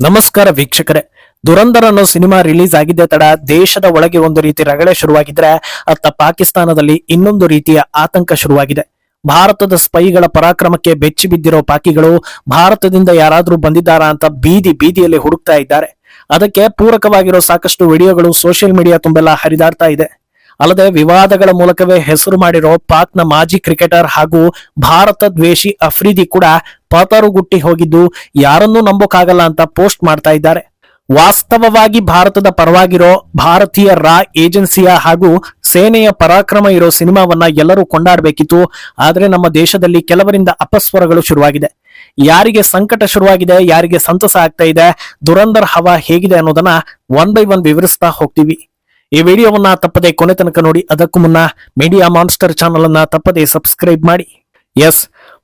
ನಮಸ್ಕಾರ ವೀಕ್ಷಕರೇ. ದುರಂಧರ್ ಅನ್ನೋ ಸಿನಿಮಾ ರಿಲೀಸ್ ಆಗಿದ್ದ ತಡ ದೇಶದ ಒಳಗೆ ಒಂದು ರೀತಿ ರಗಳೆ ಶುರುವಾಗಿದ್ರೆ ಅತ್ತ ಪಾಕಿಸ್ತಾನದಲ್ಲಿ ಇನ್ನೊಂದು ರೀತಿಯ ಆತಂಕ ಶುರುವಾಗಿದೆ. ಭಾರತದ ಸ್ಪೈಗಳ ಪರಾಕ್ರಮಕ್ಕೆ ಬೆಚ್ಚಿ ಬಿದ್ದಿರೋ ಪಾಕಿಗಳು ಭಾರತದಿಂದ ಯಾರಾದ್ರೂ ಬಂದಿದ್ದಾರಾ ಅಂತ ಬೀದಿಯಲ್ಲಿ ಹುಡುಕ್ತಾ ಇದ್ದಾರೆ. ಅದಕ್ಕೆ ಪೂರಕವಾಗಿರೋ ಸಾಕಷ್ಟು ವಿಡಿಯೋಗಳು ಸೋಷಿಯಲ್ ಮೀಡಿಯಾ ತುಂಬೆಲ್ಲ ಹರಿದಾಡ್ತಾ ಇದೆ. ಅಲ್ಲದೆ ವಿವಾದಗಳ ಮೂಲಕವೇ ಹೆಸರು ಮಾಡಿರೋ ಪಾಕ್ನ ಮಾಜಿ ಕ್ರಿಕೆಟರ್ ಹಾಗೂ ಭಾರತ ದ್ವೇಷಿ ಅಫ್ರಿದಿ ಕೂಡ ಪಾತರುಗುಟ್ಟಿ ಹೋಗಿದ್ದು ಯಾರನ್ನೂ ನಂಬೋಕಾಗಲ್ಲ ಅಂತ ಪೋಸ್ಟ್ ಮಾಡ್ತಾ ಇದ್ದಾರೆ. ವಾಸ್ತವವಾಗಿ ಭಾರತದ ಪರವಾಗಿರೋ ಭಾರತೀಯ ರಾ ಏಜೆನ್ಸಿಯ ಹಾಗೂ ಸೇನೆಯ ಪರಾಕ್ರಮ ಇರೋ ಸಿನಿಮಾವನ್ನ ಎಲ್ಲರೂ ಕೊಂಡಾಡಬೇಕಿತ್ತು. ಆದ್ರೆ ನಮ್ಮ ದೇಶದಲ್ಲಿ ಕೆಲವರಿಂದ ಅಪಸ್ವರಗಳು ಶುರುವಾಗಿದೆ. ಯಾರಿಗೆ ಸಂಕಟ ಶುರುವಾಗಿದೆ, ಯಾರಿಗೆ ಸಂತಸ ಆಗ್ತಾ ಇದೆ, ದುರಂಧರ್ ಹವಾ ಹೇಗಿದೆ ಅನ್ನೋದನ್ನ ಒನ್ ಬೈ ಒನ್ ವಿವರಿಸ್ತಾ ಹೋಗ್ತೀವಿ. ಈ ವಿಡಿಯೋವನ್ನ ತಪ್ಪದೆ ಕೊನೆ ತನಕ ನೋಡಿ. ಅದಕ್ಕೂ ಮುನ್ನ ಮೀಡಿಯಾ ಮಾನ್ಸ್ಟರ್ ಚಾನಲ್ ಅನ್ನ ತಪ್ಪದೆ ಸಬ್ಸ್ಕ್ರೈಬ್ ಮಾಡಿ. ಎಸ್,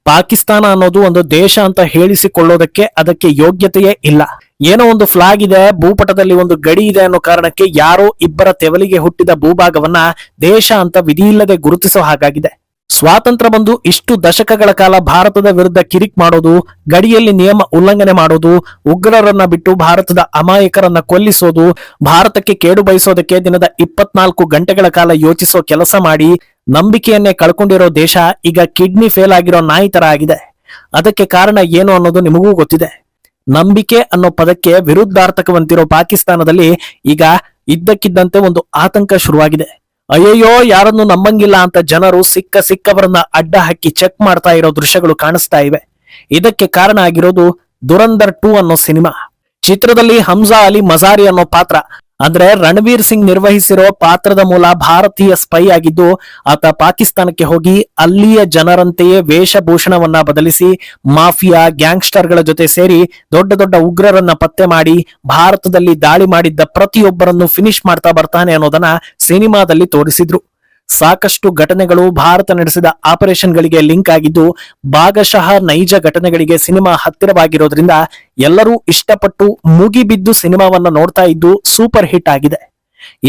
ಪಾಕಿಸ್ತಾನ ಅನ್ನೋದು ಒಂದು ದೇಶ ಅಂತ ಹೇಳಿಸಿಕೊಳ್ಳೋದಕ್ಕೆ ಅದಕ್ಕೆ ಯೋಗ್ಯತೆಯೇ ಇಲ್ಲ. ಏನೋ ಒಂದು ಫ್ಲಾಗ್ ಇದೆ, ಭೂಪಟದಲ್ಲಿ ಒಂದು ಗಡಿ ಇದೆ ಅನ್ನೋ ಕಾರಣಕ್ಕೆ ಯಾರೋ ಇಬ್ಬರ ತೆವಲಿಗೆ ಹುಟ್ಟಿದ ಭೂಭಾಗವನ್ನ ದೇಶ ಅಂತ ವಿಧಿಯಿಲ್ಲದೆ ಗುರುತಿಸೋ ಹಾಗಾಗಿದೆ. ಸ್ವಾತಂತ್ರ್ಯ ಬಂದು ಇಷ್ಟು ದಶಕಗಳ ಕಾಲ ಭಾರತದ ವಿರುದ್ಧ ಕಿರಿಕ್ ಮಾಡೋದು, ಗಡಿಯಲ್ಲಿ ನಿಯಮ ಉಲ್ಲಂಘನೆ ಮಾಡೋದು, ಉಗ್ರರನ್ನ ಬಿಟ್ಟು ಭಾರತದ ಅಮಾಯಕರನ್ನ ಕೊಲ್ಲಿಸೋದು, ಭಾರತಕ್ಕೆ ಕೇಡು ಬಯಸೋದಕ್ಕೆ ದಿನದ 24 ಗಂಟೆಗಳ ಕಾಲ ಯೋಚಿಸೋ ಕೆಲಸ ಮಾಡಿ ನಂಬಿಕೆಯನ್ನೇ ಕಳ್ಕೊಂಡಿರೋ ದೇಶ ಈಗ ಕಿಡ್ನಿ ಫೇಲ್ ಆಗಿರೋ ನಾಯಿ ತರ ಆಗಿದೆ. ಅದಕ್ಕೆ ಕಾರಣ ಏನು ಅನ್ನೋದು ನಿಮಗೂ ಗೊತ್ತಿದೆ. ನಂಬಿಕೆ ಅನ್ನೋ ಪದಕ್ಕೆ ವಿರುದ್ಧಾರ್ಥಕವಂತಿರೋ ಪಾಕಿಸ್ತಾನದಲ್ಲಿ ಈಗ ಇದ್ದಕ್ಕಿದ್ದಂತೆ ಒಂದು ಆತಂಕ ಶುರುವಾಗಿದೆ. ಅಯ್ಯಯ್ಯೋ, ಯಾರನ್ನು ನಂಬಂಗಿಲ್ಲ ಅಂತ ಜನರು ಸಿಕ್ಕವರನ್ನ ಅಡ್ಡ ಹಾಕಿ ಚೆಕ್ ಮಾಡ್ತಾ ಇರೋ ದೃಶ್ಯಗಳು ಕಾಣಿಸ್ತಾ ಇವೆ. ಇದಕ್ಕೆ ಕಾರಣ ಆಗಿರೋದು ದುರಂಧರ್ 2 ಅನ್ನೋ ಸಿನಿಮಾ. ಚಿತ್ರದಲ್ಲಿ ಹಮ್ಜಾ ಅಲಿ ಮಜಾರಿ ಅನ್ನೋ ಪಾತ್ರ ಅಂದ್ರೆ ರಣವೀರ್ ಸಿಂಗ್ ನಿರ್ವಹಿಸಿರೋ ಪಾತ್ರದ ಮೂಲ ಭಾರತೀಯ ಸ್ಪೈ ಆಗಿದ್ದು, ಆತ ಪಾಕಿಸ್ತಾನಕ್ಕೆ ಹೋಗಿ ಅಲ್ಲಿಯ ಜನರಂತೆಯೇ ವೇಷಭೂಷಣವನ್ನ ಬದಲಿಸಿ ಮಾಫಿಯಾ ಗ್ಯಾಂಗ್ಸ್ಟರ್ಗಳ ಜೊತೆ ಸೇರಿ ದೊಡ್ಡ ದೊಡ್ಡ ಉಗ್ರರನ್ನ ಪತ್ತೆ ಮಾಡಿ ಭಾರತದಲ್ಲಿ ದಾಳಿ ಮಾಡಿದ್ದ ಪ್ರತಿಯೊಬ್ಬರನ್ನು ಫಿನಿಶ್ ಮಾಡ್ತಾ ಬರ್ತಾನೆ ಅನ್ನೋದನ್ನ ಸಿನಿಮಾದಲ್ಲಿ ತೋರಿಸಿದ್ರು. ಸಾಕಷ್ಟು ಘಟನೆಗಳು ಭಾರತ ನಡೆಸಿದ ಆಪರೇಷನ್ಗಳಿಗೆ ಲಿಂಕ್ ಆಗಿದ್ದು, ಭಾಗಶಃ ನೈಜ ಘಟನೆಗಳಿಗೆ ಸಿನಿಮಾ ಹತ್ತಿರವಾಗಿರೋದ್ರಿಂದ ಎಲ್ಲರೂ ಇಷ್ಟಪಟ್ಟು ಮುಗಿಬಿದ್ದು ಸಿನಿಮಾವನ್ನ ನೋಡ್ತಾ ಇದ್ದು ಸೂಪರ್ ಹಿಟ್ ಆಗಿದೆ.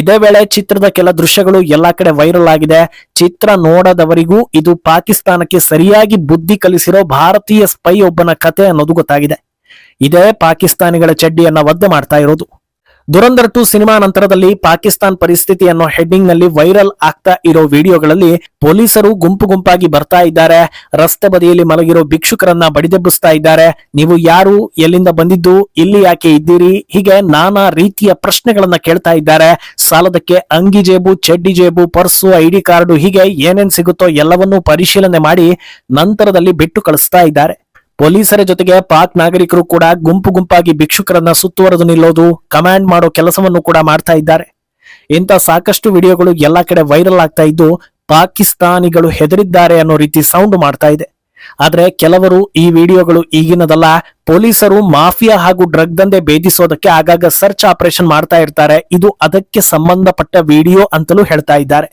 ಇದೇ ವೇಳೆ ಚಿತ್ರದ ಕೆಲ ದೃಶ್ಯಗಳು ಎಲ್ಲಾ ಕಡೆ ವೈರಲ್ ಆಗಿದೆ. ಚಿತ್ರ ನೋಡದವರಿಗೂ ಇದು ಪಾಕಿಸ್ತಾನಕ್ಕೆ ಸರಿಯಾಗಿ ಬುದ್ಧಿ ಕಲಿಸಿರೋ ಭಾರತೀಯ ಸ್ಪೈ ಒಬ್ಬನ ಕತೆ ಅನ್ನೋದು ಗೊತ್ತಾಗಿದೆ. ಇದೇ ಪಾಕಿಸ್ತಾನಿಗಳ ಚಡ್ಡಿಯನ್ನ ಒದ್ದೆ ಮಾಡ್ತಾ ಇರೋದು. ದುರಂಧರ್ 2 ಸಿನಿಮಾ ನಂತರದಲ್ಲಿ ಪಾಕಿಸ್ತಾನ್ ಪರಿಸ್ಥಿತಿ ಅನ್ನೋ ಹೆಡ್ಡಿಂಗ್ ನಲ್ಲಿ ವೈರಲ್ ಆಗ್ತಾ ಇರೋ ವಿಡಿಯೋಗಳಲ್ಲಿ ಪೊಲೀಸರು ಗುಂಪಾಗಿ ಬರ್ತಾ ಇದ್ದಾರೆ. ರಸ್ತೆ ಬದಿಯಲ್ಲಿ ಮಲಗಿರೋ ಭಿಕ್ಷುಕರನ್ನ ಬಡಿದೆಬ್ಬಿಸ್ತಾ ಇದ್ದಾರೆ. ನೀವು ಯಾರು, ಎಲ್ಲಿಂದ ಬಂದಿದ್ದು, ಇಲ್ಲಿ ಯಾಕೆ ಇದ್ದೀರಿ, ಹೀಗೆ ನಾನಾ ರೀತಿಯ ಪ್ರಶ್ನೆಗಳನ್ನ ಕೇಳ್ತಾ ಇದ್ದಾರೆ. ಸಾಲದಕ್ಕೆ ಅಂಗಿ ಜೇಬು, ಚಡ್ಡಿ ಜೇಬು, ಪರ್ಸು, ಐಡಿ ಕಾರ್ಡು, ಹೀಗೆ ಏನೇನ್ ಸಿಗುತ್ತೋ ಎಲ್ಲವನ್ನೂ ಪರಿಶೀಲನೆ ಮಾಡಿ ನಂತರದಲ್ಲಿ ಬಿಟ್ಟು ಕಳಿಸ್ತಾ ಇದ್ದಾರೆ. ಪೊಲೀಸರ ಜೊತೆಗೆ ಪಾಕ್ ನಾಗರಿಕರು ಕೂಡ ಗುಂಪಾಗಿ ಭಿಕ್ಷುಕರನ್ನ ಸುತ್ತುವರೆದು ನಿಲ್ಲೋದು, ಕಮಾಂಡ್ ಮಾಡೋ ಕೆಲಸವನ್ನು ಕೂಡ ಮಾಡ್ತಾ ಇದ್ದಾರೆ. ಇಂಥ ಸಾಕಷ್ಟು ವಿಡಿಯೋಗಳು ಎಲ್ಲಾ ಕಡೆ ವೈರಲ್ ಆಗ್ತಾ ಇದ್ದು ಪಾಕಿಸ್ತಾನಿಗಳು ಹೆದರಿದ್ದಾರೆ ಅನ್ನೋ ರೀತಿ ಸೌಂಡ್ ಮಾಡ್ತಾ ಇದೆ. ಆದ್ರೆ ಕೆಲವರು ಈ ವಿಡಿಯೋಗಳು ಈಗಿನದಲ್ಲ, ಪೊಲೀಸರು ಮಾಫಿಯಾ ಹಾಗೂ ಡ್ರಗ್ ದಂಧೆ ಭೇದಿಸೋದಕ್ಕೆ ಆಗಾಗ ಸರ್ಚ್ ಆಪರೇಷನ್ ಮಾಡ್ತಾ ಇರ್ತಾರೆ, ಇದು ಅದಕ್ಕೆ ಸಂಬಂಧಪಟ್ಟ ವಿಡಿಯೋ ಅಂತಲೂ ಹೇಳ್ತಾ ಇದ್ದಾರೆ.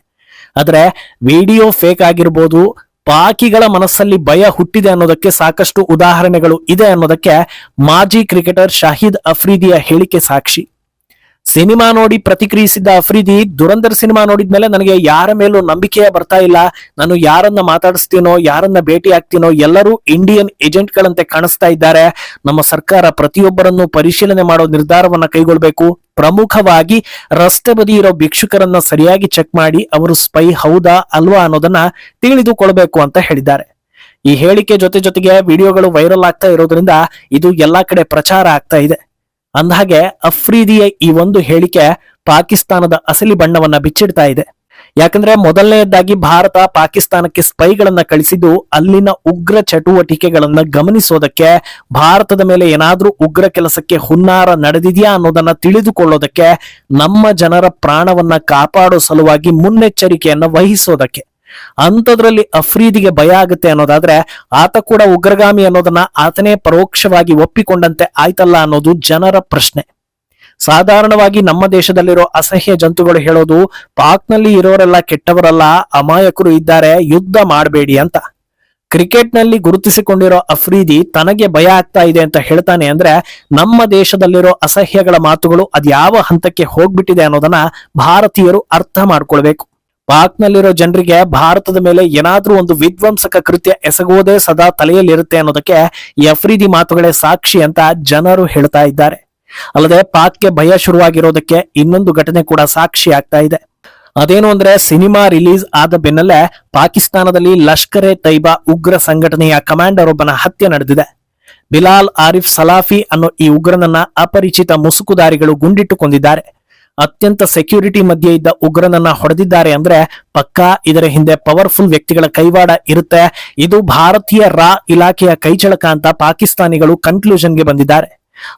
ಆದ್ರೆ ವಿಡಿಯೋ ಫೇಕ್ ಆಗಿರ್ಬೋದು, ಪಾಕಿಗಳ ಮನಸ್ಸಲ್ಲಿ ಭಯ ಹುಟ್ಟಿದೆ ಅನ್ನೋದಕ್ಕೆ ಸಾಕಷ್ಟು ಉದಾಹರಣೆಗಳು ಇದೆ ಅನ್ನೋದಕ್ಕೆ ಮಾಜಿ ಕ್ರಿಕೆಟರ್ ಶಾಹಿದ್ ಅಫ್ರಿದಿಯ ಹೇಳಿಕೆ ಸಾಕ್ಷಿ. ಸಿನಿಮಾ ನೋಡಿ ಪ್ರತಿಕ್ರಿಯಿಸಿದ್ದ ಅಫ್ರಿದಿ, ದುರಂಧರ್ ಸಿನಿಮಾ ನೋಡಿದ್ಮೇಲೆ ನನಗೆ ಯಾರ ಮೇಲೂ ನಂಬಿಕೆಯೇ ಬರ್ತಾ ಇಲ್ಲ. ನಾನು ಯಾರನ್ನ ಮಾತಾಡಿಸ್ತೀನೋ, ಯಾರನ್ನ ಭೇಟಿ ಆಗ್ತೀನೋ ಎಲ್ಲರೂ ಇಂಡಿಯನ್ ಏಜೆಂಟ್ ಗಳಂತೆ ಕಾಣಿಸ್ತಾ ಇದ್ದಾರೆ. ನಮ್ಮ ಸರ್ಕಾರ ಪ್ರತಿಯೊಬ್ಬರನ್ನು ಪರಿಶೀಲನೆ ಮಾಡೋ ನಿರ್ಧಾರವನ್ನ ಕೈಗೊಳ್ಳಬೇಕು. ಪ್ರಮುಖವಾಗಿ ರಸ್ತೆ ಬದಿ ಇರೋ ಭಿಕ್ಷುಕರನ್ನ ಸರಿಯಾಗಿ ಚೆಕ್ ಮಾಡಿ ಅವರು ಸ್ಪೈ ಹೌದಾ ಅಲ್ವಾ ಅನ್ನೋದನ್ನ ತಿಳಿದುಕೊಳ್ಬೇಕು ಅಂತ ಹೇಳಿದ್ದಾರೆ. ಈ ಹೇಳಿಕೆ ಜೊತೆಗೆ ವಿಡಿಯೋಗಳು ವೈರಲ್ ಆಗ್ತಾ ಇರೋದ್ರಿಂದ ಇದು ಎಲ್ಲಾ ಕಡೆ ಪ್ರಚಾರ ಆಗ್ತಾ ಇದೆ. ಅಂದಹಾಗೆ ಅಫ್ರಿದಿಯ ಈ ಒಂದು ಹೇಳಿಕೆ ಪಾಕಿಸ್ತಾನದ ಅಸಲಿ ಬಣ್ಣವನ್ನ ಬಿಚ್ಚಿಡ್ತಾ ಇದೆ. ಯಾಕಂದ್ರೆ ಮೊದಲನೆಯದಾಗಿ ಭಾರತ ಪಾಕಿಸ್ತಾನಕ್ಕೆ ಸ್ಪೈಗಳನ್ನ ಕಳಿಸಿದ್ದು ಅಲ್ಲಿನ ಉಗ್ರ ಚಟುವಟಿಕೆಗಳನ್ನ ಗಮನಿಸೋದಕ್ಕೆ, ಭಾರತದ ಮೇಲೆ ಏನಾದ್ರೂ ಉಗ್ರ ಕೆಲಸಕ್ಕೆ ಹುನ್ನಾರ ನಡೆದಿದ್ಯಾ ಅನ್ನೋದನ್ನ ತಿಳಿದುಕೊಳ್ಳೋದಕ್ಕೆ, ನಮ್ಮ ಜನರ ಪ್ರಾಣವನ್ನ ಕಾಪಾಡೋ ಸಲುವಾಗಿ ಮುನ್ನೆಚ್ಚರಿಕೆಯನ್ನ ವಹಿಸೋದಕ್ಕೆ. ಅಂಥದ್ರಲ್ಲಿ ಅಫ್ರಿದಿಗೆ ಭಯ ಆಗುತ್ತೆ ಅನ್ನೋದಾದ್ರೆ ಆತ ಕೂಡ ಉಗ್ರಗಾಮಿ ಅನ್ನೋದನ್ನ ಆತನೇ ಪರೋಕ್ಷವಾಗಿ ಒಪ್ಪಿಕೊಂಡಂತೆ ಆಯ್ತಲ್ಲ ಅನ್ನೋದು ಜನರ ಪ್ರಶ್ನೆ. ಸಾಧಾರಣವಾಗಿ ನಮ್ಮ ದೇಶದಲ್ಲಿರೋ ಅಸಹ್ಯ ಜಂತುಗಳು ಹೇಳೋದು, ಪಾಕ್ನಲ್ಲಿ ಇರೋರೆಲ್ಲ ಕೆಟ್ಟವರಲ್ಲ, ಅಮಾಯಕರು ಇದ್ದಾರೆ, ಯುದ್ಧ ಮಾಡಬೇಡಿ ಅಂತ. ಕ್ರಿಕೆಟ್ ನಲ್ಲಿ ಗುರುತಿಸಿಕೊಂಡಿರೋ ಅಫ್ರಿದಿ ತನಗೆ ಭಯ ಆಗ್ತಾ ಇದೆ ಅಂತ ಹೇಳ್ತಾನೆ ಅಂದ್ರೆ ನಮ್ಮ ದೇಶದಲ್ಲಿರೋ ಅಸಹ್ಯಗಳ ಮಾತುಗಳು ಅದ್ಯಾವ ಹಂತಕ್ಕೆ ಹೋಗ್ಬಿಟ್ಟಿದೆ ಅನ್ನೋದನ್ನ ಭಾರತೀಯರು ಅರ್ಥ ಮಾಡ್ಕೊಳ್ಬೇಕು. ಪಾಕ್ನಲ್ಲಿರೋ ಜನರಿಗೆ ಭಾರತದ ಮೇಲೆ ಏನಾದ್ರೂ ಒಂದು ವಿಧ್ವಂಸಕ ಕೃತ್ಯ ಎಸಗುವುದೇ ಸದಾ ತಲೆಯಲ್ಲಿರುತ್ತೆ ಅನ್ನೋದಕ್ಕೆ ಈ ಅಫ್ರಿದಿ ಮಾತುಗಳೇ ಸಾಕ್ಷಿ ಅಂತ ಜನರು ಹೇಳ್ತಾ ಇದ್ದಾರೆ. ಅಲ್ಲದೆ ಪಾಕ್ಗೆ ಭಯ ಶುರುವಾಗಿರೋದಕ್ಕೆ ಇನ್ನೊಂದು ಘಟನೆ ಕೂಡ ಸಾಕ್ಷಿ ಆಗ್ತಾ ಇದೆ. ಅದೇನು ಅಂದ್ರೆ ಸಿನಿಮಾ ರಿಲೀಸ್ ಆದ ಬೆನ್ನಲ್ಲೇ ಪಾಕಿಸ್ತಾನದಲ್ಲಿ ಲಷ್ಕರ್ ಎ ತೈಬಾ ಉಗ್ರ ಸಂಘಟನೆಯ ಕಮಾಂಡರ್ ಒಬ್ಬನ ಹತ್ಯೆ ನಡೆದಿದೆ. ಬಿಲಾಲ್ ಆರಿಫ್ ಸಲಾಫಿ ಅನ್ನೋ ಈ ಉಗ್ರನನ್ನ ಅಪರಿಚಿತ ಮುಸುಕುದಾರಿಗಳು ಗುಂಡಿಟ್ಟು ಕೊಂದಿದ್ದಾರೆ. ಅತ್ಯಂತ ಸೆಕ್ಯೂರಿಟಿ ಮಧ್ಯೆ ಇದ್ದ ಉಗ್ರನನ್ನ ಹೊಡೆದಿದ್ದಾರೆ ಅಂದ್ರೆ ಪಕ್ಕಾ ಇದರ ಹಿಂದೆ ಪವರ್ಫುಲ್ ವ್ಯಕ್ತಿಗಳ ಕೈವಾಡ ಇರುತ್ತೆ. ಇದು ಭಾರತೀಯ ರಾ ಇಲಾಖೆಯ ಕೈಚಳಕ ಅಂತ ಪಾಕಿಸ್ತಾನಿಗಳು ಕನ್ಕ್ಲೂಷನ್ಗೆ ಬಂದಿದ್ದಾರೆ.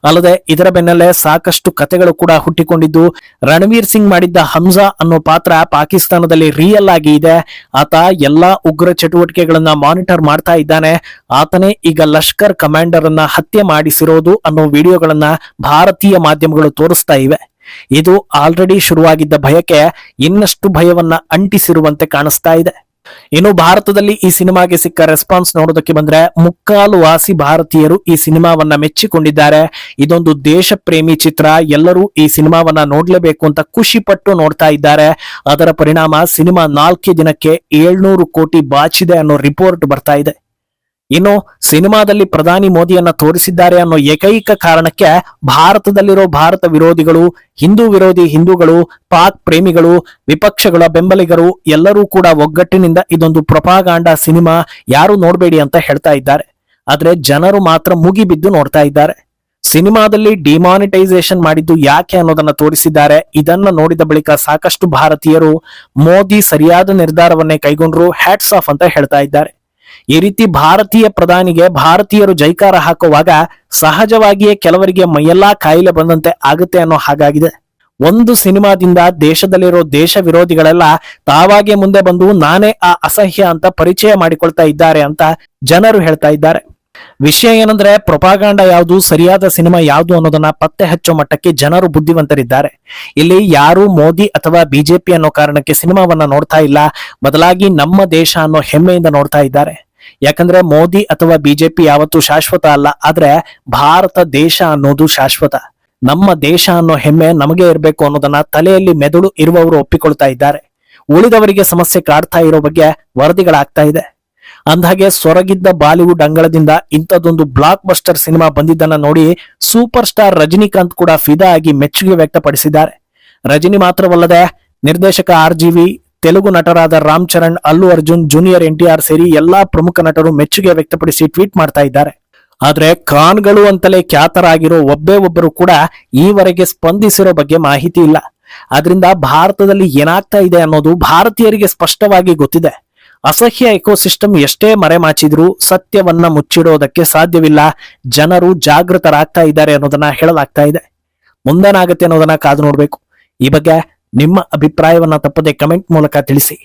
ಅಲ್ಲದೆ ಇದರ ಬೆನ್ನಲ್ಲೇ ಸಾಕಷ್ಟು ಕತೆಗಳು ಕೂಡ ಹುಟ್ಟಿಕೊಂಡಿದ್ದು, ರಣವೀರ್ ಸಿಂಗ್ ಮಾಡಿದ್ದ ಹಮ್ಜಾ ಅನ್ನೋ ಪಾತ್ರ ಪಾಕಿಸ್ತಾನದಲ್ಲಿ ರಿಯಲ್ ಆಗಿ ಇದೆ. ಆತ ಎಲ್ಲಾ ಉಗ್ರ ಚಟುವಟಿಕೆಗಳನ್ನ ಮಾನಿಟರ್ ಮಾಡ್ತಾ ಇದ್ದಾನೆ. ಆತನೇ ಈಗ ಲಷ್ಕರ್ ಕಮಾಂಡರ್ ಅನ್ನ ಹತ್ಯೆ ಮಾಡಿಸಿರೋದು ಅನ್ನೋ ವಿಡಿಯೋಗಳನ್ನ ಭಾರತೀಯ ಮಾಧ್ಯಮಗಳು ತೋರಿಸ್ತಾ ಇವೆ. ಇದು ಆಲ್ರೆಡಿ ಶುರುವಾಗಿದ್ದ ಭಯಕ್ಕೆ ಇನ್ನಷ್ಟು ಭಯವನ್ನ ಅಂಟಿಸಿರುವಂತೆ ಕಾಣಿಸ್ತಾ ಇದೆ. ಇನ್ನು ಭಾರತದಲ್ಲಿ ಈ ಸಿನಿಮಾಗೆ ಸಿಕ್ಕ ರೆಸ್ಪಾನ್ಸ್ ನೋಡೋದಕ್ಕೆ ಬಂದ್ರೆ ಮುಕ್ಕಾಲು ವಾಸಿ ಭಾರತೀಯರು ಈ ಸಿನಿಮಾವನ್ನ ಮೆಚ್ಚಿಕೊಂಡಿದ್ದಾರೆ. ಇದೊಂದು ದೇಶ ಪ್ರೇಮಿ ಚಿತ್ರ, ಎಲ್ಲರೂ ಈ ಸಿನಿಮಾವನ್ನ ನೋಡ್ಲೇಬೇಕು ಅಂತ ಖುಷಿ ಪಟ್ಟು ನೋಡ್ತಾ ಇದ್ದಾರೆ. ಅದರ ಪರಿಣಾಮ ಸಿನಿಮಾ 4 ದಿನಕ್ಕೆ 700 ಕೋಟಿ ಬಾಚಿದೆ ಅನ್ನೋ ರಿಪೋರ್ಟ್ ಬರ್ತಾ ಇದೆ. ಇನ್ನು ಸಿನಿಮಾದಲ್ಲಿ ಪ್ರಧಾನಿ ಮೋದಿಯನ್ನ ತೋರಿಸಿದ್ದಾರೆ ಅನ್ನೋ ಏಕೈಕ ಕಾರಣಕ್ಕೆ ಭಾರತದಲ್ಲಿರೋ ಭಾರತ ವಿರೋಧಿಗಳು, ಹಿಂದೂ ವಿರೋಧಿ ಹಿಂದೂಗಳು, ಪಾಕ್ ಪ್ರೇಮಿಗಳು, ವಿಪಕ್ಷಗಳ ಬೆಂಬಲಿಗರು ಎಲ್ಲರೂ ಕೂಡ ಒಗ್ಗಟ್ಟಿನಿಂದ ಇದೊಂದು ಪ್ರೊಪಾಗಾಂಡಾ ಸಿನಿಮಾ, ಯಾರು ನೋಡ್ಬೇಡಿ ಅಂತ ಹೇಳ್ತಾ ಇದ್ದಾರೆ. ಆದ್ರೆ ಜನರು ಮಾತ್ರ ಮುಗಿಬಿದ್ದು ನೋಡ್ತಾ ಇದ್ದಾರೆ. ಸಿನಿಮಾದಲ್ಲಿ ಡಿಮಾನಿಟೈಸೇಷನ್ ಮಾಡಿದ್ದು ಯಾಕೆ ಅನ್ನೋದನ್ನ ತೋರಿಸಿದ್ದಾರೆ. ಇದನ್ನ ನೋಡಿದ ಬಳಿಕ ಸಾಕಷ್ಟು ಭಾರತೀಯರು ಮೋದಿ ಸರಿಯಾದ ನಿರ್ಧಾರವನ್ನೇ ಕೈಗೊಂಡ್ರು, ಹ್ಯಾಟ್ಸ್ ಆಫ್ ಅಂತ ಹೇಳ್ತಾ ಇದ್ದಾರೆ. ಈ ರೀತಿ ಭಾರತೀಯ ಪ್ರಧಾನಿಗೆ ಭಾರತೀಯರು ಜೈಕಾರ ಹಾಕುವಾಗ ಸಹಜವಾಗಿಯೇ ಕೆಲವರಿಗೆ ಮೈಯೆಲ್ಲಾ ಕಾಯಿಲೆ ಬಂದಂತೆ ಆಗುತ್ತೆ ಅನ್ನೋ ಹಾಗಾಗಿದೆ. ಒಂದು ಸಿನಿಮಾದಿಂದ ದೇಶದಲ್ಲಿರೋ ದೇಶ ವಿರೋಧಿಗಳೆಲ್ಲ ತಾವಾಗೆ ಮುಂದೆ ಬಂದು ನಾನೇ ಆ ಅಸಹ್ಯ ಅಂತ ಪರಿಚಯ ಮಾಡಿಕೊಳ್ತಾ ಇದ್ದಾರೆ ಅಂತ ಜನರು ಹೇಳ್ತಾ ಇದ್ದಾರೆ. ವಿಷಯ ಏನಂದ್ರೆ ಪ್ರೊಪಾಗಾಂಡ ಯಾವುದು, ಸರಿಯಾದ ಸಿನಿಮಾ ಯಾವುದು ಅನ್ನೋದನ್ನ ಪತ್ತೆ ಹಚ್ಚೋ ಮಟ್ಟಕ್ಕೆ ಜನರು ಬುದ್ಧಿವಂತರಿದ್ದಾರೆ. ಇಲ್ಲಿ ಯಾರು ಮೋದಿ ಅಥವಾ ಬಿಜೆಪಿ ಅನ್ನೋ ಕಾರಣಕ್ಕೆ ಸಿನಿಮಾವನ್ನ ನೋಡ್ತಾ ಇಲ್ಲ, ಬದಲಾಗಿ ನಮ್ಮ ದೇಶ ಅನ್ನೋ ಹೆಮ್ಮೆಯಿಂದ ನೋಡ್ತಾ ಇದ್ದಾರೆ. ಯಾಕಂದ್ರೆ ಮೋದಿ ಅಥವಾ ಬಿಜೆಪಿ ಯಾವತ್ತೂ ಶಾಶ್ವತ ಅಲ್ಲ, ಆದ್ರೆ ಭಾರತ ದೇಶ ಅನ್ನೋದು ಶಾಶ್ವತ. ನಮ್ಮ ದೇಶ ಅನ್ನೋ ಹೆಮ್ಮೆ ನಮಗೆ ಇರಬೇಕು ಅನ್ನೋದನ್ನ ತಲೆಯಲ್ಲಿ ಮೆದುಳು ಇರುವವರು ಒಪ್ಪಿಕೊಳ್ತಾ ಇದ್ದಾರೆ. ಉಳಿದವರಿಗೆ ಸಮಸ್ಯೆ ಕಾಡ್ತಾ ಇರೋ ಬಗ್ಗೆ ವರದಿಗಳಾಗ್ತಾ ಇದೆ. ಅಂದಹಾಗೆ ಸೊರಗಿದ್ದ ಬಾಲಿವುಡ್ ಅಂಗಳದಿಂದ ಇಂಥದ್ದೊಂದು ಬ್ಲಾಕ್ ಬಸ್ಟರ್ ಸಿನಿಮಾ ಬಂದಿದ್ದನ್ನ ನೋಡಿ ಸೂಪರ್ ಸ್ಟಾರ್ ರಜನಿಕಾಂತ್ ಕೂಡ ಫಿದಾ ಆಗಿ ಮೆಚ್ಚುಗೆ ವ್ಯಕ್ತಪಡಿಸಿದ್ದಾರೆ. ರಜನಿ ಮಾತ್ರವಲ್ಲದೆ ನಿರ್ದೇಶಕ RGV, ತೆಲುಗು ನಟರಾದ ರಾಮ್ ಚರಣ್, ಅಲ್ಲು ಅರ್ಜುನ್, ಜೂನಿಯರ್ NTR ಸೇರಿ ಎಲ್ಲಾ ಪ್ರಮುಖ ನಟರು ಮೆಚ್ಚುಗೆ ವ್ಯಕ್ತಪಡಿಸಿ ಟ್ವೀಟ್ ಮಾಡ್ತಾ ಇದ್ದಾರೆ. ಆದ್ರೆ ಖಾನ್ಗಳು ಅಂತಲೇ ಖ್ಯಾತರಾಗಿರೋ ಒಬ್ಬೇ ಒಬ್ಬರು ಕೂಡ ಈವರೆಗೆ ಸ್ಪಂದಿಸಿರೋ ಬಗ್ಗೆ ಮಾಹಿತಿ ಇಲ್ಲ. ಆದ್ರಿಂದ ಭಾರತದಲ್ಲಿ ಏನಾಗ್ತಾ ಇದೆ ಅನ್ನೋದು ಭಾರತೀಯರಿಗೆ ಸ್ಪಷ್ಟವಾಗಿ ಗೊತ್ತಿದೆ. ಅಸಹ್ಯ ಎಕೋಸಿಸ್ಟಮ್ ಎಷ್ಟೇ ಮರೆಮಾಚಿದ್ರೂ ಸತ್ಯವನ್ನ ಮುಚ್ಚಿಡೋದಕ್ಕೆ ಸಾಧ್ಯವಿಲ್ಲ. ಜನರು ಜಾಗೃತರಾಗ್ತಾ ಇದ್ದಾರೆ ಅನ್ನೋದನ್ನ ಹೇಳಲಾಗ್ತಾ ಇದೆ. ಮುಂದೇನಾಗತ್ತೆ ಅನ್ನೋದನ್ನ ಕಾದು ನೋಡ್ಬೇಕು. ಈ ಬಗ್ಗೆ ನಿಮ್ಮ ಅಭಿಪ್ರಾಯವನ್ನ ತಪ್ಪದೆ ಕಮೆಂಟ್ ಮೂಲಕ ತಿಳಿಸಿ.